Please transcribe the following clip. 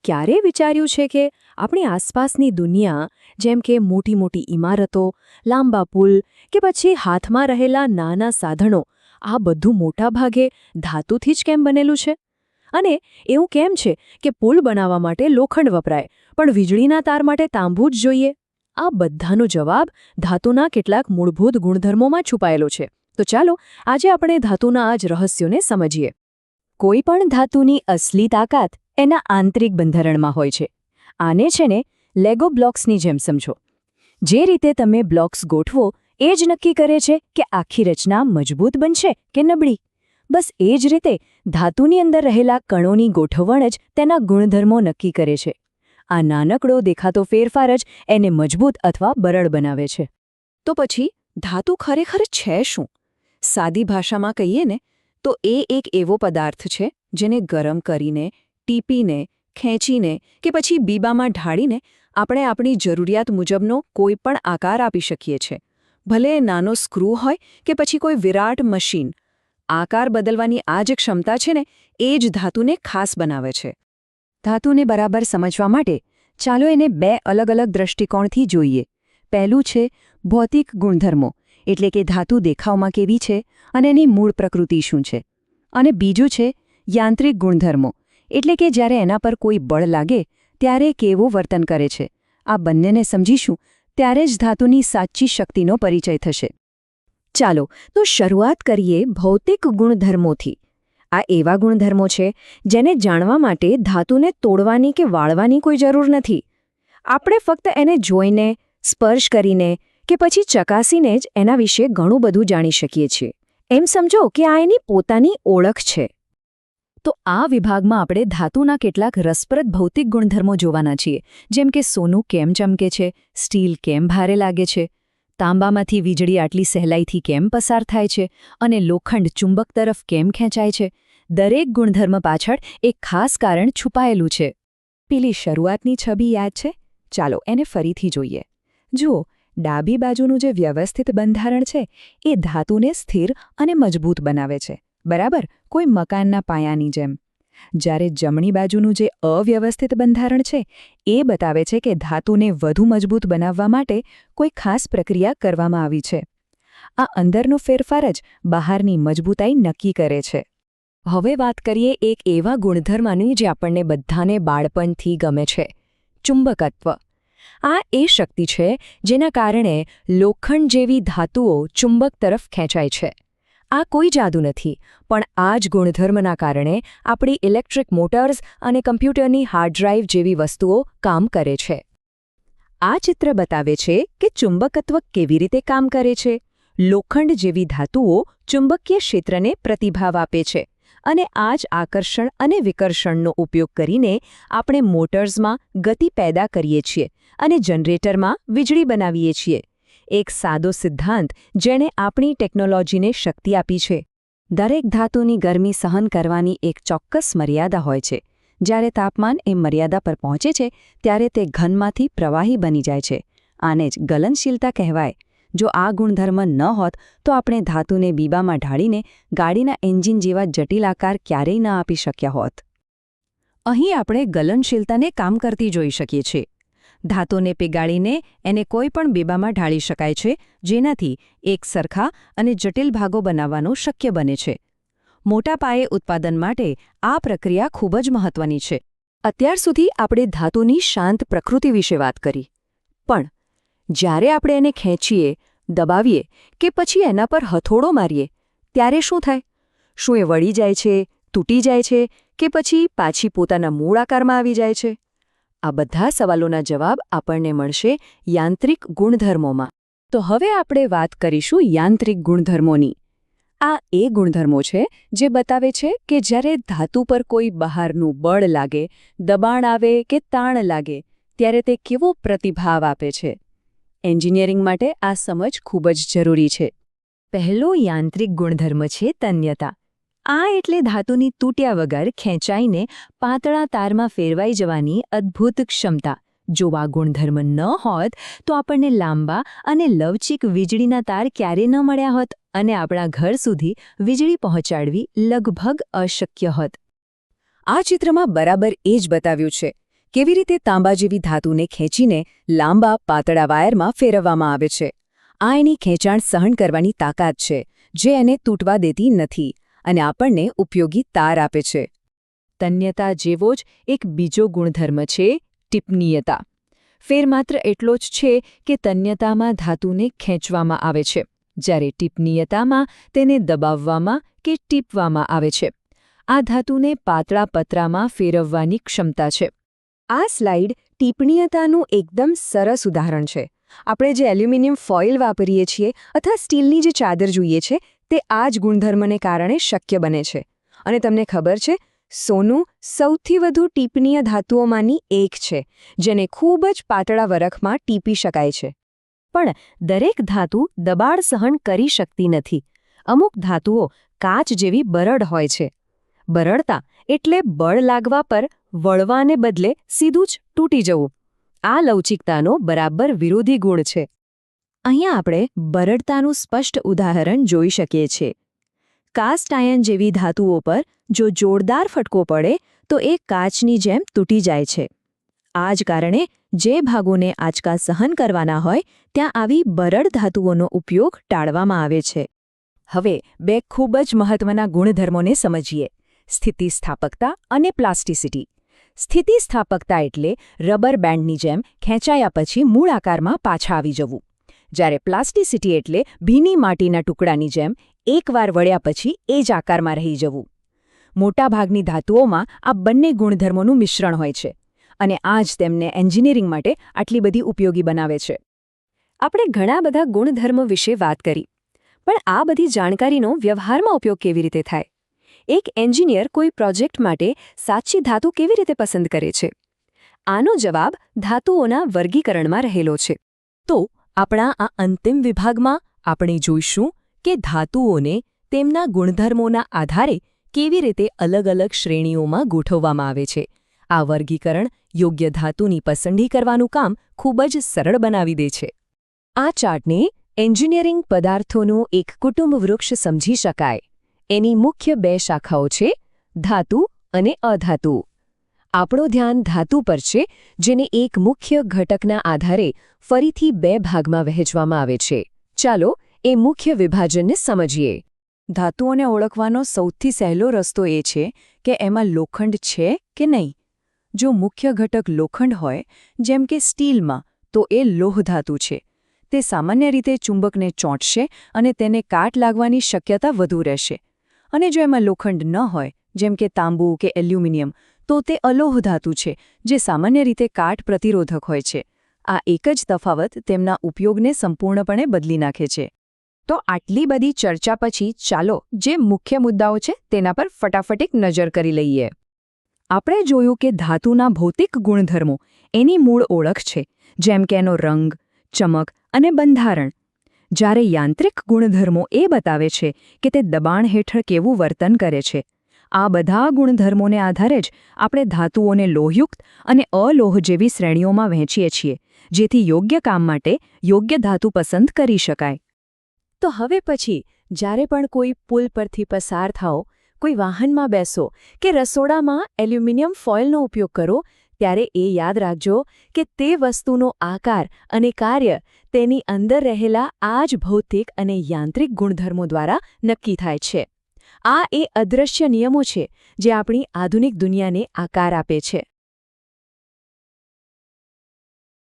ક્યારે વિચાર્યું છે કે આપણી આસપાસની દુનિયા, જેમ કે મોટી મોટી ઇમારતો, લાંબા પુલ કે પછી હાથમાં રહેલા નાના સાધનો, આ બધું મોટાભાગે ધાતુથી જ કેમ બનેલું છે? અને એવું કેમ છે કે પુલ બનાવવા માટે લોખંડ વપરાય, પણ વીજળીના તાર માટે તાંબુ જ જોઈએ? આ બધાનો જવાબ ધાતુના કેટલાક મૂળભૂત ગુણધર્મોમાં છુપાયેલો છે. તો ચાલો આજે આપણે ધાતુના આ જ રહસ્યોને સમજીએ. કોઈ પણ ધાતુની અસલી તાકાત એના આંતરિક બંધારણમાં હોય છે. આને છે ને લેગો બ્લોક્સની જેમ સમજો. જે રીતે તમે બ્લોક્સ ગોઠવો એ જ નક્કી કરે છે કે આખી રચના મજબૂત બનશે કે નબળી. બસ એ જ રીતે ધાતુની અંદર રહેલા કણોની ગોઠવણ જ તેના ગુણધર્મો નક્કી કરે છે. આ નાનકડો દેખાતો ફેરફાર જ એને મજબૂત અથવા બરડ બનાવે છે. તો પછી ધાતુ ખરેખર છે શું? સાદી ભાષામાં કહીએ ને તો એ એક એવો પદાર્થ છે જેને ગરમ કરીને, ટીપીને, ખેંચીને કે પછી બીબામાં ઢાળીને આપણે આપણી જરૂરિયાત મુજબનો કોઈ પણ આકાર આપી શકીએ છીએ. ભલે એ નાનો સ્ક્રૂ હોય કે પછી કોઈ વિરાટ મશીન. આકાર બદલવાની આ જે ક્ષમતા છે ને એ જ ધાતુને ખાસ બનાવે છે. ધાતુને બરાબર સમજવા માટે ચાલો એને બે અલગ અલગ દૃષ્ટિકોણથી જોઈએ. પહેલું છે ભૌતિક ગુણધર્મો, એટલે કે ધાતુ દેખાવમાં કેવી છે અને એની મૂળ પ્રકૃતિ શું છે. અને બીજું છે યાંત્રિક ગુણધર્મો, એટલે કે જ્યારે એના પર કોઈ બળ લાગે ત્યારે કેવું વર્તન કરે છે. આ બંનેને સમજીશું ત્યારે જ ધાતુની સાચી શક્તિનો પરિચય થશે. ચાલો તો શરૂઆત કરીએ ભૌતિક ગુણધર્મોથી. આ એવા ગુણધર્મો છે જેને જાણવા માટે ધાતુને તોડવાની કે વાળવાની કોઈ જરૂર નથી. આપણે ફક્ત એને જોઈને, સ્પર્શ કરીને કે પછી ચકાસીને જ એના વિશે ઘણું બધું જાણી શકીએ છીએ. એમ સમજો કે આ એની પોતાની ઓળખ છે. તો આ વિભાગમાં આપણે ધાતુના કેટલાક રસપ્રદ ભૌતિક ગુણધર્મો જોવાના છીએ, જેમ કે સોનું કેમ ચમકે છે, સ્ટીલ કેમ ભારે લાગે છે, તાંબામાંથી વીજળી આટલી સહેલાઈથી કેમ પસાર થાય છે અને લોખંડ ચુંબક તરફ કેમ ખેંચાય છે. દરેક ગુણધર્મ પાછળ એક ખાસ કારણ છુપાયેલું છે. પેલી શરૂઆતની છબી યાદ છે? ચાલો એને ફરીથી જોઈએ. જુઓ, ડાબી બાજુનું જે વ્યવસ્થિત બંધારણ છે એ ધાતુને સ્થિર અને મજબૂત બનાવે છે, બરાબર, કોઈ મકાનના પાયાની જેમ. જ્યારે જમણી બાજુનું જે અવ્યવસ્થિત બંધારણ છે એ બતાવે છે કે ધાતુને વધુ મજબૂત બનાવવા માટે કોઈ ખાસ પ્રક્રિયા કરવામાં આવી છે. આ અંદરનો ફેરફાર જ બહારની મજબૂતાઈ નક્કી કરે છે. હવે વાત કરીએ એક એવા ગુણધર્મની જે આપણને બધાને બાળપણથી ગમે છે, ચુંબકત્વ. આ એ શક્તિ છે જેના કારણે લોખંડ જેવી ધાતુઓ ચુંબક તરફ ખેંચાય છે. આ કોઈ જાદુ નથી, પણ આ જ ગુણધર્મના કારણે આપણી ઇલેક્ટ્રિક મોટર્સ અને કમ્પ્યુટરની હાર્ડ ડ્રાઇવ જેવી વસ્તુઓ કામ કરે છે. આ ચિત્ર બતાવે છે કે ચુંબકત્વ કેવી રીતે કામ કરે છે. લોખંડ જેવી ધાતુઓ ચુંબકીય ક્ષેત્રને પ્રતિભાવ આપે છે અને આ જ આકર્ષણ અને વિકર્ષણનો ઉપયોગ કરીને આપણે મોટર્સમાં ગતિ પેદા કરીએ છીએ અને જનરેટરમાં વીજળી બનાવીએ છીએ. એક સાદો સિદ્ધાંત જેણે આપણી ટેકનોલોજીને શક્તિ આપી છે. દરેક ધાતુની ગરમી સહન કરવાની એક ચોક્કસ મર્યાદા હોય છે. જ્યારે તાપમાન એ મર્યાદા પર પહોંચે છે ત્યારે તે ઘનમાંથી પ્રવાહી બની જાય છે. આને જ ગલનશીલતા કહેવાય. જો આ ગુણધર્મ ન હોત તો આપણે ધાતુને બીબામાં ઢાળીને ગાડીના એન્જિન જેવા જટિલ આકાર ક્યારેય ન આપી શક્યા હોત. અહીં આપણે ગલનશીલતાને કામ કરતી જોઈ શકીએ છીએ. ધાતુને પીગાળીને એને કોઈ પણ બીબામાં ઢાળી શકાય છે, જેનાથી એક સરખા અને જટિલ ભાગો બનાવવાનું શક્ય બને છે. મોટા પાયે ઉત્પાદન માટે આ પ્રક્રિયા ખૂબ જ મહત્વની છે. અત્યાર સુધી આપણે ધાતુની શાંત પ્રકૃતિ વિશે વાત કરી. પણ જ્યારે આપણે એને ખેંચીએ, દબાવીએ કે પછી એના પર હથોડો મારીએ ત્યારે શું થાય? શું એ વળી જાય છે, તૂટી જાય છે કે પછી પાછી પોતાના મૂળ આકારમાં આવી જાય છે? આ બધા સવાલોના જવાબ આપણને મળશે યાંત્રિક ગુણધર્મોમાં. તો હવે આપણે વાત કરીશું યાંત્રિક ગુણધર્મોની. આ એ ગુણધર્મો છે જે બતાવે છે કે જ્યારે ધાતુ પર કોઈ બહારનું બળ લાગે, દબાણ આવે કે તાણ લાગે ત્યારે તે કેવો પ્રતિભાવ આપે છે. એન્જિનિયરિંગ માટે આ સમજ ખૂબ જ જરૂરી છે. પહેલો યાંત્રિક ગુણધર્મ છે તન્યતા. આ એટલે ધાતુની તૂટ્યા વગર ખેંચાઈને પાતળા તારમાં ફેરવાઈ જવાની અદ્ભુત ક્ષમતા. જો આ ગુણધર્મ ન હોત તો આપણને લાંબા અને લવચીક વીજળીના તાર ક્યારે ન મળ્યા હોત અને આપણા ઘર સુધી વીજળી પહોંચાડવી લગભગ અશક્ય હોત. આ ચિત્રમાં બરાબર એ જ બતાવ્યું છે. કેવી રીતે તાંબા જેવી ધાતુને ખેંચીને લાંબા પાતળા વાયરમાં ફેરવવામાં આવે છે. આ એની ખેંચાણ સહન કરવાની તાકાત છે, જે એને તૂટવા દેતી નથી અને આપણને ઉપયોગી તાર આપે છે. તન્યતા જેવો જ એક બીજો ગુણધર્મ છે ટીપનીયતા. ફેર માત્ર એટલો જ છે કે તન્યતામાં ધાતુને ખેંચવામાં આવે છે, જ્યારે ટીપનીયતામાં તેને દબાવવામાં કે ટીપવામાં આવે છે. આ ધાતુને પાતળા પતરામાં ફેરવવાની ક્ષમતા છે. આ સ્લાઇડ ટીપણીયતાનું એકદમ સરસ ઉદાહરણ છે. આપણે જે એલ્યુમિનિયમ ફોઇલ વાપરીએ છીએ અથવા સ્ટીલની જે ચાદર જોઈએ છે, તે આ જ ગુણધર્મને કારણે શક્ય બને છે. અને તમને ખબર છે, સોનું સૌથી વધુ ટીપનીય ધાતુઓમાંની એક છે, જેને ખૂબ જ પાતળા વરખમાં ટીપી શકાય છે. પણ દરેક ધાતુ દબાણ સહન કરી શકતી નથી. અમુક ધાતુઓ કાચ જેવી બરડ હોય છે. બરડતા એટલે બળ લાગવા પર વળવાને બદલે સીધું જ તૂટી જવું. આ લવચિકતાનો બરાબર વિરોધી ગુણ છે. અહીંયા આપણે બરડતાનું સ્પષ્ટ ઉદાહરણ જોઈ શકીએ છીએ. કાસ્ટ આયર્ન જેવી ધાતુઓ પર જો જોરદાર ફટકો પડે તો એ કાચની જેમ તૂટી જાય છે. આ જ કારણે જે ભાગોને આંચકા સહન કરવાના હોય ત્યાં આવી બરડ ધાતુઓનો ઉપયોગ ટાળવામાં આવે છે. હવે બે ખૂબ જ મહત્વના ગુણધર્મોને સમજીએ: સ્થિતિસ્થાપકતા અને પ્લાસ્ટિસિટી. સ્થિતિસ્થાપકતા એટલે રબર બેન્ડની જેમ ખેંચાયા પછી મૂળ આકારમાં પાછા આવી જવું, જ્યારે પ્લાસ્ટિસિટી એટલે ભીની માટીના ટુકડાની જેમ એકવાર વળ્યા પછી એ જ આકારમાં રહી જવું. મોટાભાગની ધાતુઓમાં આ બંને ગુણધર્મોનું મિશ્રણ હોય છે, અને આ જ તેમને એન્જિનિયરિંગ માટે આટલી બધી ઉપયોગી બનાવે છે. આપણે ઘણા બધા ગુણધર્મો વિશે વાત કરી, પણ આ બધી જાણકારીનો વ્યવહારમાં ઉપયોગ કેવી રીતે થાય? એક એન્જિનિયર કોઈ પ્રોજેક્ટ માટે સાચી ધાતુ કેવી રીતે પસંદ કરે છે? આનો જવાબ ધાતુઓના વર્ગીકરણમાં રહેલો છે. તો આપણા આ અંતિમ વિભાગમાં આપણે જોઈશું કે ધાતુઓને તેમના ગુણધર્મોના આધારે કેવી રીતે અલગ અલગ શ્રેણીઓમાં ગોઠવવામાં આવે છે. આ વર્ગીકરણ યોગ્ય ધાતુની પસંદગી કરવાનું કામ ખૂબ જ સરળ બનાવી દે છે. આ ચાર્ટને એન્જિનિયરિંગ પદાર્થોનું એક કુટુંબ વૃક્ષ સમજી શકાય. એની મુખ્ય બે શાખાઓ છે: ધાતુ અને અધાતુ. આપણું ધ્યાન ધાતુ પર છે, જેને એક મુખ્ય ઘટકના આધારે ફરીથી બે ભાગમાં વહેંચવામાં આવે છે. ચાલો એ મુખ્ય વિભાજનને સમજીએ. ધાતુઓને ઓળખવાનો સૌથી સહેલો રસ્તો એ છે કે એમાં લોખંડ છે કે નહીં. જો મુખ્ય ઘટક લોખંડ હોય, જેમ કે સ્ટીલમાં, તો એ લોહ ધાતુ છે. તે સામાન્ય રીતે ચુંબકને ચોંટશે અને તેને કાટ લાગવાની શક્યતા વધુ રહેશે. અને જો એમાં લોખંડ ન હોય, જેમ કે તાંબુ કે એલ્યુમિનિયમ, તો તે અલોહ ધાતુ છે, જે સામાન્ય રીતે કાટ પ્રતિરોધક હોય છે. આ એક જ તફાવત તેમના ઉપયોગને સંપૂર્ણપણે બદલી નાખે છે. તો આટલી બધી ચર્ચા પછી ચાલો જે મુખ્ય મુદ્દાઓ છે તેના પર ફટાફટ એક નજર કરી લઈએ. આપણે જોયું કે ધાતુના ભૌતિક ગુણધર્મો એની મૂળ ઓળખ છે, જેમ કે એનો રંગ, ચમક અને બંધારણ. જ્યારે યાંત્રિક ગુણધર્મો એ બતાવે છે કે તે દબાણ હેઠળ કેવું વર્તન કરે છે. આ બધા ગુણધર્મોને આધારે જ આપણે ધાતુઓને લોહયુક્ત અને અલોહ જેવી શ્રેણીઓમાં વહેંચીએ છીએ, જેથી યોગ્ય કામ માટે યોગ્ય ધાતુ પસંદ કરી શકાય. તો હવે પછી જ્યારે પણ કોઈ પુલ પરથી પસાર થાઓ, કોઈ વાહનમાં બેસો કે રસોડામાં એલ્યુમિનિયમ ફોઇલનો ઉપયોગ કરો, ત્યારે એ યાદ રાખજો કે તે વસ્તુનો આકાર અને કાર્ય તેની અંદર રહેલા આ જ ભૌતિક અને યાંત્રિક ગુણધર્મો દ્વારા નક્કી થાય છે. આ એ અદૃશ્ય નિયમો છે જે આપણી આધુનિક દુનિયાને આકાર આપે છે.